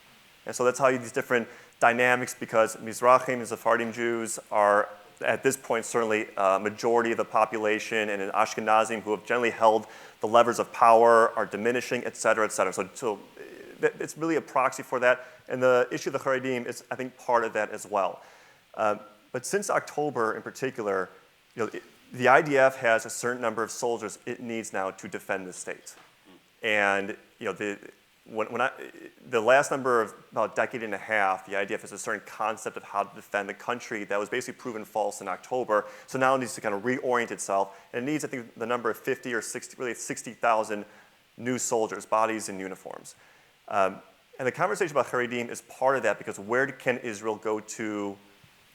And so that's how you these different dynamics, because Mizrahim and Sephardim Jews are, at this point, certainly a majority of the population, and in Ashkenazim, who have generally held the levers of power, are diminishing, et cetera, et cetera. So it's really a proxy for that. And the issue of the Haredim is, I think, part of that as well. But since October in particular, the IDF has a certain number of soldiers it needs now to defend the state. And the last number of about a decade and a half, the IDF has a certain concept of how to defend the country that was basically proven false in October. So now it needs to kind of reorient itself. And it needs, I think, the number of 50 or 60, really 60,000 new soldiers, bodies in uniforms. And the conversation about Haredim is part of that, because where can Israel go to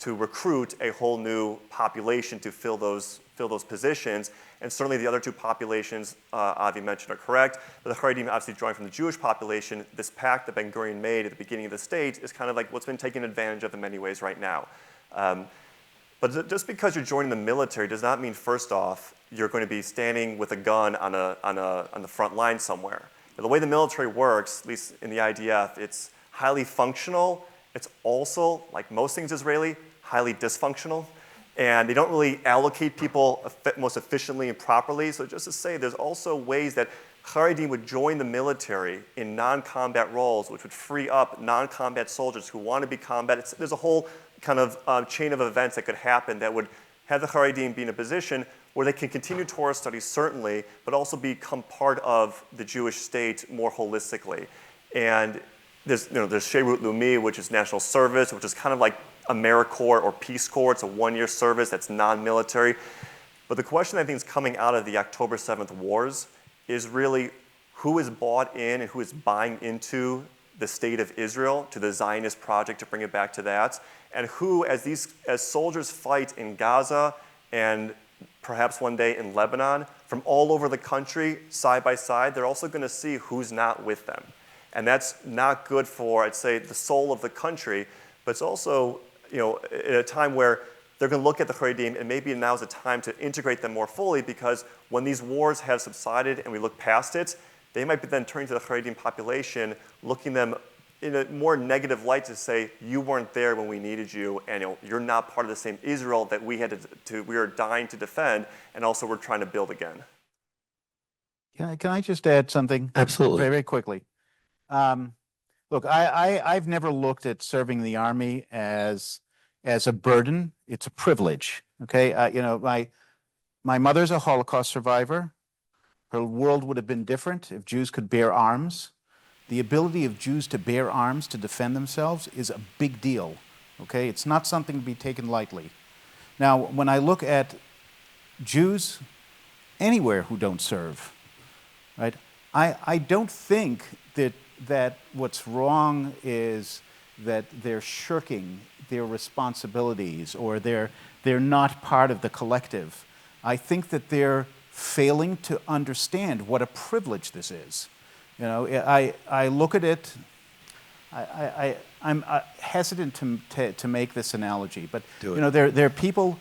recruit a whole new population to fill those positions? And certainly the other two populations Avi mentioned are correct, but the Haredim obviously drawing from the Jewish population. This pact that Ben Gurion made at the beginning of the state is kind of like what's been taken advantage of in many ways right now. But just because you're joining the military does not mean, first off, you're going to be standing with a gun on the front line somewhere. The way the military works, at least in the IDF, it's highly functional. It's also, like most things Israeli, highly dysfunctional. And they don't really allocate people most efficiently and properly. So just to say, there's also ways that Haredim would join the military in non-combat roles, which would free up non-combat soldiers who want to be combat. There's a whole kind of chain of events that could happen that would have the Haredim be in a position where they can continue Torah studies, certainly, but also become part of the Jewish state more holistically. And there's Sherut Leumi, which is national service, which is kind of like AmeriCorps or Peace Corps. It's a one-year service that's non-military. But the question I think is coming out of the October 7th wars is really who is bought in and who is buying into the state of Israel, to the Zionist project, to bring it back to that, and who, as soldiers fight in Gaza and perhaps one day in Lebanon, from all over the country, side by side, they're also going to see who's not with them. And that's not good for, I'd say, the soul of the country, but it's also, at a time where they're going to look at the Haredim, and maybe now is the time to integrate them more fully, because when these wars have subsided and we look past it, they might be then turning to the Haredim population, looking them in a more negative light to say, you weren't there when we needed you, and you're not part of the same Israel that we were dying to defend, and also we're trying to build again. Can I just add something? Absolutely. Very, very quickly. Look, I've never looked at serving the Army as a burden. It's a privilege. Okay, my mother's a Holocaust survivor. Her world would have been different if Jews could bear arms. The ability of Jews to bear arms to defend themselves is a big deal. Okay, it's not something to be taken lightly. Now, when I look at Jews anywhere who don't serve, right, I don't think that what's wrong is that they're shirking their responsibilities or they're not part of the collective. I think that they're failing to understand what a privilege this is. I look at it. I'm hesitant to make this analogy, but there are people.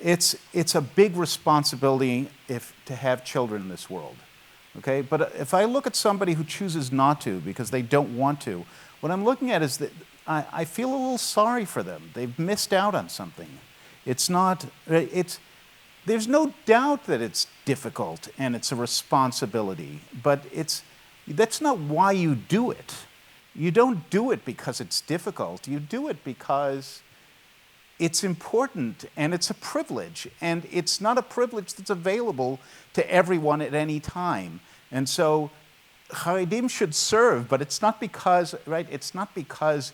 It's a big responsibility to have children in this world. Okay, but if I look at somebody who chooses not to because they don't want to, what I'm looking at is that I feel a little sorry for them. They've missed out on something. There's no doubt that it's difficult and it's a responsibility, but that's not why you do it. You don't do it because it's difficult. You do it because it's important and it's a privilege, and it's not a privilege that's available to everyone at any time. And so Haredim should serve, but it's not because, right? It's not because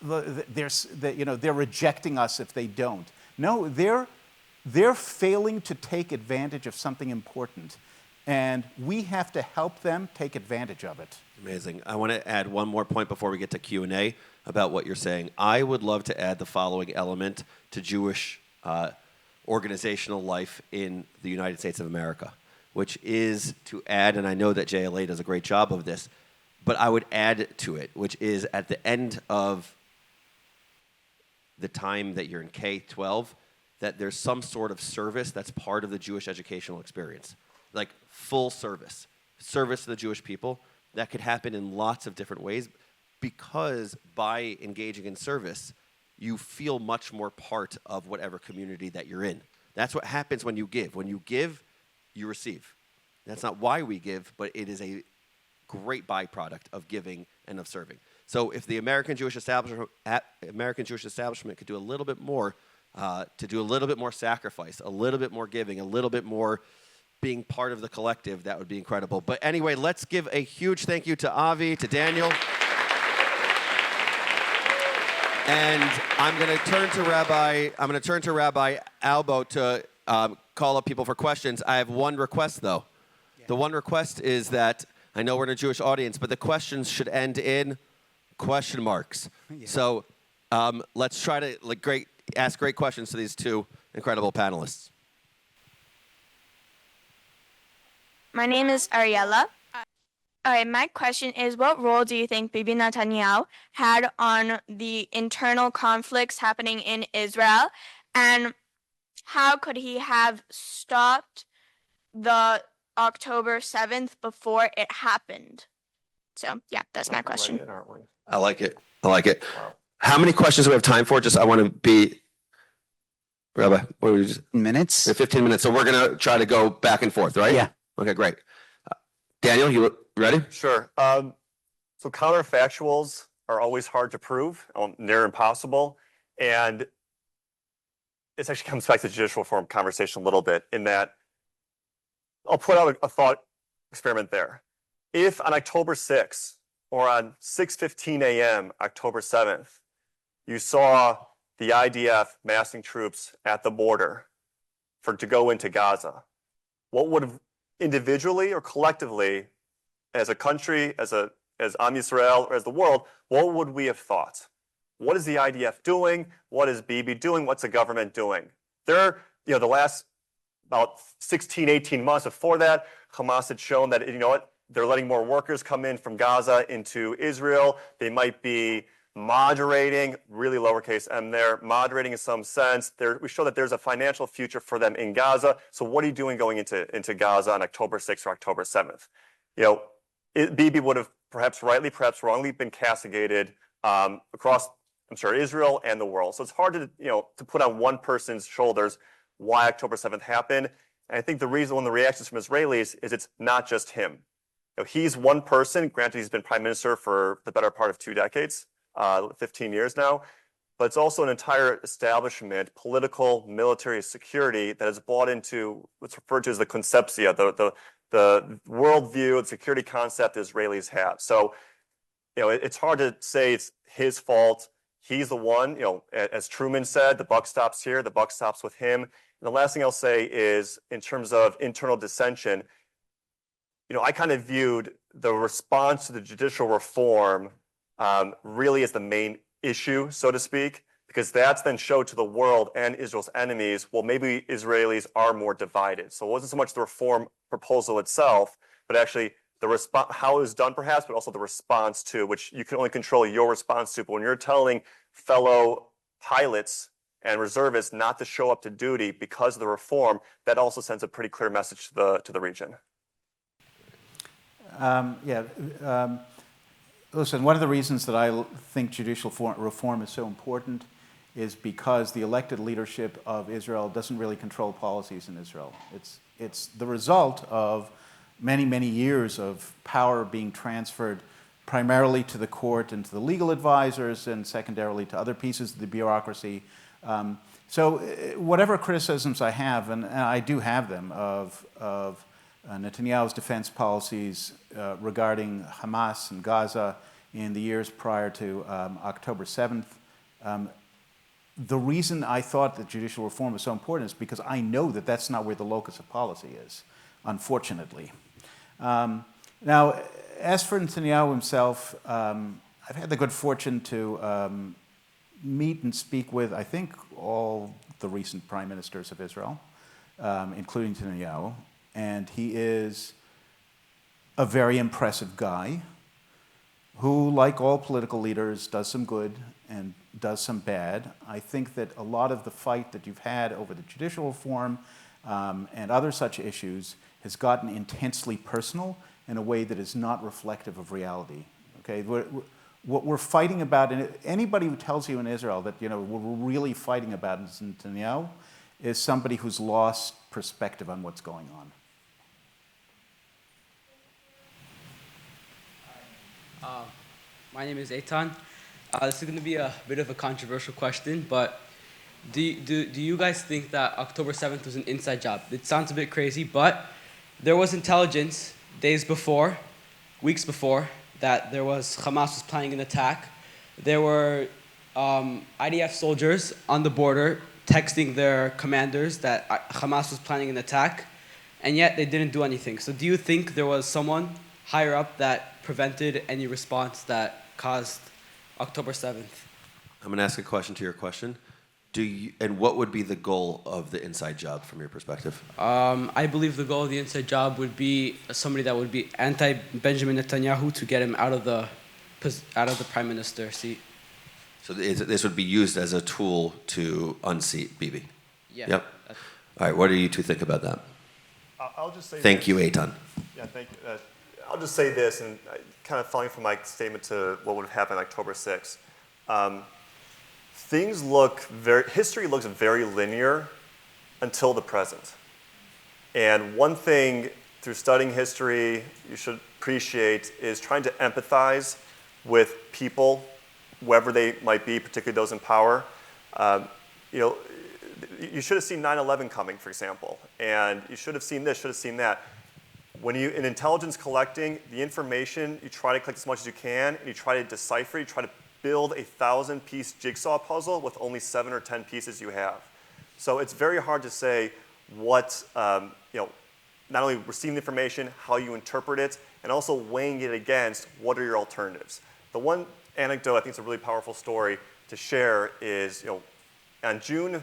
they're rejecting us if they don't. No, they're failing to take advantage of something important, and we have to help them take advantage of it. Amazing. I want to add one more point before we get to Q&A about what you're saying. I would love to add the following element to Jewish organizational life in the United States of America, which is to add, and I know that JLA does a great job of this, but I would add to it, which is at the end of the time that you're in K-12, that there's some sort of service that's part of the Jewish educational experience, like full service to the Jewish people. That could happen in lots of different ways, because by engaging in service, you feel much more part of whatever community that you're in. That's what happens when you give. When you give, you receive. That's not why we give, but it is a great byproduct of giving and of serving. So if the American Jewish establishment could do a little bit more, to do a little bit more sacrifice, a little bit more giving, a little bit more being part of the collective, that would be incredible. But anyway, let's give a huge thank you to Avi, to Daniel. And I'm going to turn to Rabbi Albo to call up people for questions. I have one request, though. Yeah. The one request is that, I know we're in a Jewish audience, but the questions should end in question marks. Yeah. So let's try to ask great questions to these two incredible panelists. My name is Ariella. All right, my question is, what role do you think Bibi Netanyahu had on the internal conflicts happening in Israel? And how could he have stopped the October 7th before it happened? So, yeah, that's my question. I like it. Wow. How many questions do we have time for? I want to be, Rabbi, what are we just? Minutes? 15 minutes. So we're going to try to go back and forth, right? Yeah. Okay, great. Daniel, you ready? Sure. So counterfactuals are always hard to prove, near impossible. And this actually comes back to the judicial reform conversation a little bit, in that I'll put out a thought experiment there. If on October 6th or on 6:15 a.m. October 7th, you saw the IDF massing troops at the border to go into Gaza, what would have individually or collectively, as a country, as Am Yisrael, or as the world, what would we have thought? What is the IDF doing? What is Bibi doing? What's the government doing? The last about 16, 18 months before that, Hamas had shown that, they're letting more workers come in from Gaza into Israel. They might be moderating, really lowercase m there, moderating in some sense. We show that there's a financial future for them in Gaza. So what are you doing going into Gaza on October 6th or October 7th? Bibi would have perhaps rightly, perhaps wrongly been castigated across, I'm sure, Israel and the world. So it's hard to put on one person's shoulders why October 7th happened. And I think one of the reactions from Israelis is it's not just him. He's one person. Granted, he's been prime minister for the better part of 2 decades. 15 years now, but it's also an entire establishment, political, military, security, that has bought into what's referred to as the concepcia, the worldview, the security concept Israelis have. So, it's hard to say it's his fault. He's the one, as Truman said, the buck stops here, the buck stops with him. And the last thing I'll say is, in terms of internal dissension, I kind of viewed the response to the judicial reform really is the main issue, so to speak, because that's then showed to the world and Israel's enemies, well, maybe Israelis are more divided. So it wasn't so much the reform proposal itself, but actually how it was done perhaps, but also the response to, which you can only control your response to. But when you're telling fellow pilots and reservists not to show up to duty because of the reform, that also sends a pretty clear message to the region. Listen, one of the reasons that I think judicial reform is so important is because the elected leadership of Israel doesn't really control policies in Israel. It's the result of many, many years of power being transferred primarily to the court and to the legal advisors, and secondarily to other pieces of the bureaucracy. So whatever criticisms I have, and I do have them, of Netanyahu's defense policies regarding Hamas and Gaza in the years prior to October 7th. The reason I thought that judicial reform was so important is because I know that that's not where the locus of policy is, unfortunately. Now, as for Netanyahu himself, I've had the good fortune to meet and speak with, I think, all the recent prime ministers of Israel, including Netanyahu. And he is a very impressive guy who, like all political leaders, does some good and does some bad. I think that a lot of the fight that you've had over the judicial reform and other such issues has gotten intensely personal in a way that is not reflective of reality. Okay, what we're fighting about, and anybody who tells you in Israel that what we're really fighting about is Netanyahu, is somebody who's lost perspective on what's going on. My name is Eitan. This is going to be a bit of a controversial question, but do you guys think that October 7th was an inside job? It sounds a bit crazy, but there was intelligence days before, weeks before, that Hamas was planning an attack. There were IDF soldiers on the border texting their commanders that Hamas was planning an attack, and yet they didn't do anything. So do you think there was someone higher up that prevented any response that caused October 7th? I'm going to ask a question to your question. And what would be the goal of the inside job from your perspective? I believe the goal of the inside job would be somebody that would be anti-Benjamin Netanyahu to get him out of the prime minister seat. So this would be used as a tool to unseat Bibi? Yeah. Yep. All right, what do you two think about that? I'll just say Thank this. you, Eitan. Yeah, thank you. I'll just say this, and kind of following from my statement to what would have happened on October 6th. History looks very linear until the present. And one thing through studying history you should appreciate is trying to empathize with people, wherever they might be, particularly those in power. You should have seen 9/11 coming, for example, and you should have seen this, should have seen that. When in intelligence collecting, the information, you try to collect as much as you can, and you try to decipher, you try to build a 1,000-piece jigsaw puzzle with only 7 or 10 pieces you have. So it's very hard to say what, not only receiving the information, how you interpret it, and also weighing it against what are your alternatives. The one anecdote I think is a really powerful story to share is, on June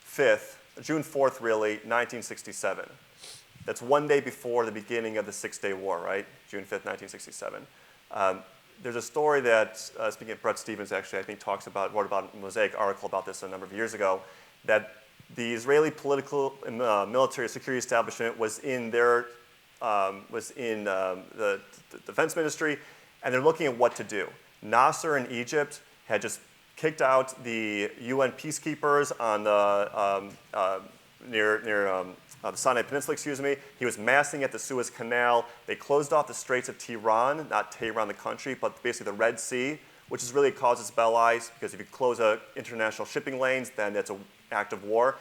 4th, really, 1967. That's one day before the beginning of the Six-Day War, right? June 5th, 1967. There's a story that, speaking of Brett Stevens, actually, I think wrote about a Mosaic article about this a number of years ago, that the Israeli political and military security establishment was in the defense ministry, and they're looking at what to do. Nasser in Egypt had just kicked out the UN peacekeepers on the near the Sinai Peninsula, He was massing at the Suez Canal. They closed off the Straits of Tehran, not Tehran the country, but basically the Red Sea, which is really a casus belli, because if you close international shipping lanes, then that's an act of war.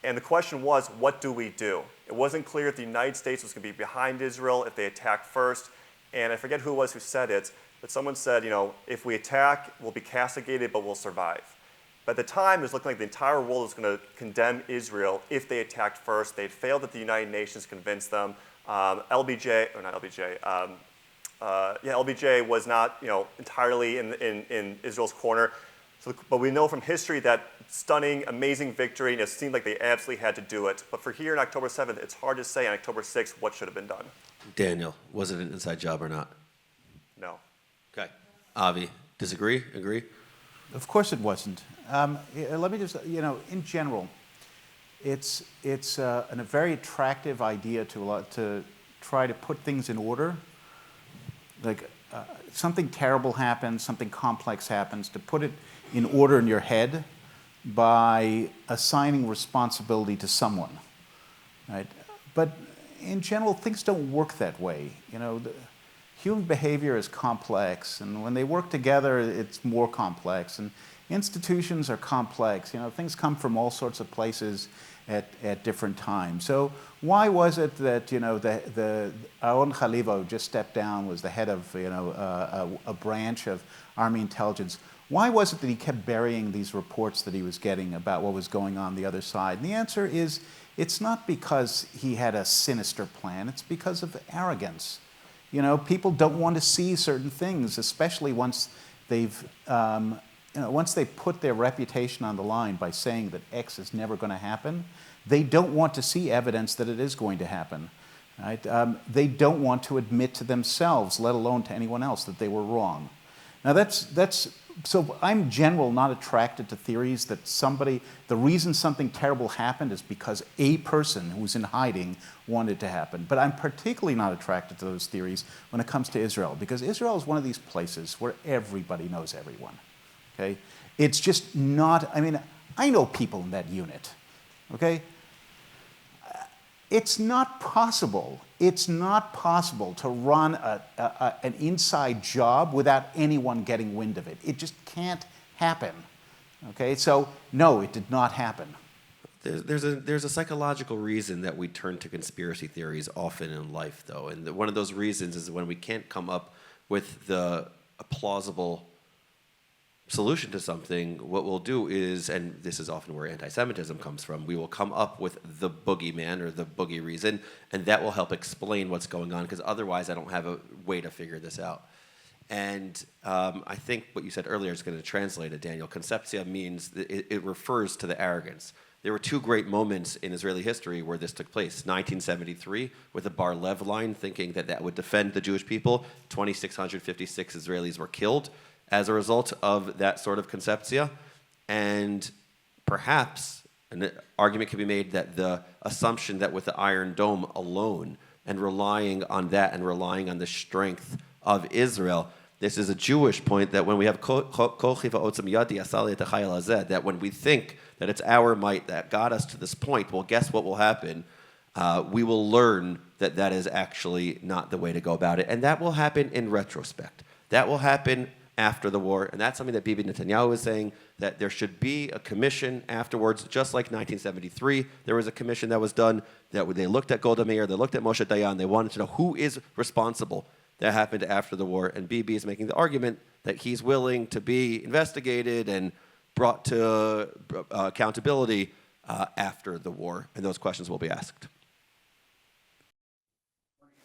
And the question was, what do we do? It wasn't clear if the United States was going to be behind Israel, if they attacked first. And I forget who it was who said it, but someone said, if we attack, we'll be castigated, but we'll survive. But at the time, it was looking like the entire world was going to condemn Israel if they attacked first. They'd failed at the United Nations, convinced them. LBJ was not entirely in Israel's corner. But we know from history that stunning, amazing victory, and it seemed like they absolutely had to do it. But for here on October 7th, it's hard to say on October 6th what should have been done. Daniel, was it an inside job or not? No. Okay. Avi, disagree? Agree? Of course it wasn't. Let me just, in general, it's a very attractive idea to try to put things in order. Like something terrible happens, something complex happens, to put it in order in your head by assigning responsibility to someone, right? But in general, things don't work that way. Human behavior is complex, and when they work together, it's more complex. And institutions are complex. Things come from all sorts of places at different times. So why was it that the Aaron Haliva, who just stepped down, was the head of a branch of Army intelligence? Why was it that he kept burying these reports that he was getting about what was going on the other side? And the answer is, it's not because he had a sinister plan. It's because of arrogance. People don't want to see certain things, especially once they've, once they put their reputation on the line by saying that X is never going to happen. They don't want to see evidence that it is going to happen. Right? They don't want to admit to themselves, let alone to anyone else, that they were wrong. Now so I'm in general not attracted to theories that the reason something terrible happened is because a person who's in hiding wanted to happen. But I'm particularly not attracted to those theories when it comes to Israel, because Israel is one of these places where everybody knows everyone. Okay? It's just not, I know people in that unit. Okay? It's not possible to run an inside job without anyone getting wind of it. It just can't happen. Okay, so no, it did not happen. There's a psychological reason that we turn to conspiracy theories often in life, though, and one of those reasons is when we can't come up with a plausible solution to something. What we'll do is, and this is often where anti-Semitism comes from, we will come up with the boogeyman or the boogie reason, and that will help explain what's going on, because otherwise I don't have a way to figure this out. And I think what you said earlier is going to translate it, Daniel. Conceptia means, it refers to the arrogance. There were two great moments in Israeli history where this took place. 1973, with the Bar Lev line, thinking that that would defend the Jewish people. 2,656 Israelis were killed as a result of that sort of conceptia. And perhaps an argument can be made that the assumption that with the Iron Dome alone, and relying on that and relying on the strength of Israel, this is a Jewish point, that when we have that when we think that it's our might that got us to this point, well, guess what will happen? We will learn that that is actually not the way to go about it. And that will happen in retrospect. That will happen after the war. And that's something that Bibi Netanyahu is saying, that there should be a commission afterwards, just like 1973. There was a commission that was done, that they looked at Golda Meir, they looked at Moshe Dayan, they wanted to know who is responsible. That happened after the war. And Bibi is making the argument that he's willing to be investigated and brought to accountability after the war, and those questions will be asked.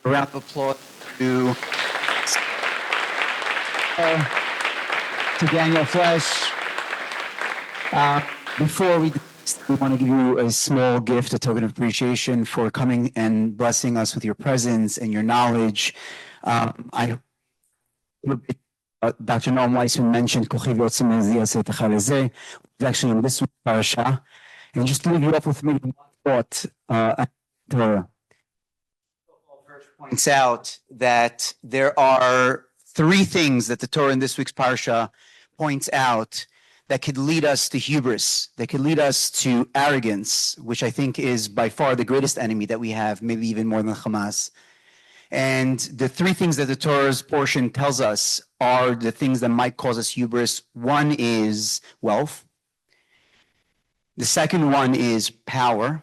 A round of applause to Daniel Flesch. Before we want to give you a small gift, a token of appreciation for coming and blessing us with your presence and your knowledge. Dr. Noam Weissman mentioned which is actually in this week's parasha. And just to leave you up with maybe one thought, Torah points out that there are three things that the Torah in this week's parsha points out that could lead us to hubris, that could lead us to arrogance, which I think is by far the greatest enemy that we have, maybe even more than Hamas. And the three things that the Torah's portion tells us are the things that might cause us hubris. One is wealth. The second one is power.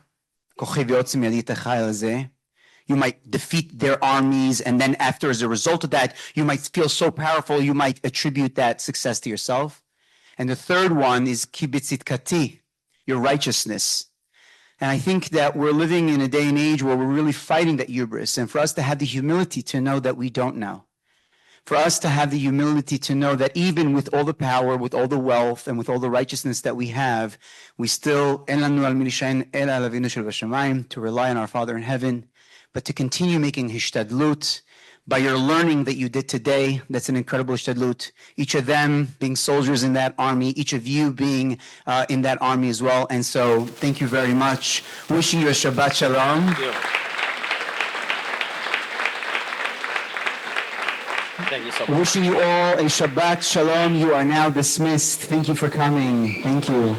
You might defeat their armies, and then after, as a result of that, you might feel so powerful, you might attribute that success to yourself. And the third one is kibitzitkati, your righteousness. And I think that we're living in a day and age where we're really fighting that hubris, and for us to have the humility to know that we don't know. For us to have the humility to know that even with all the power, with all the wealth, and with all the righteousness that we have, we still, to rely on our Father in heaven, but to continue making hishtadlut by your learning that you did today. That's an incredible hishtadlut. Each of them being soldiers in that army, each of you being in that army as well. And so thank you very much. Wishing you a Shabbat Shalom. Thank you. Thank you so much. Wishing you all a Shabbat Shalom. You are now dismissed. Thank you for coming. Thank you.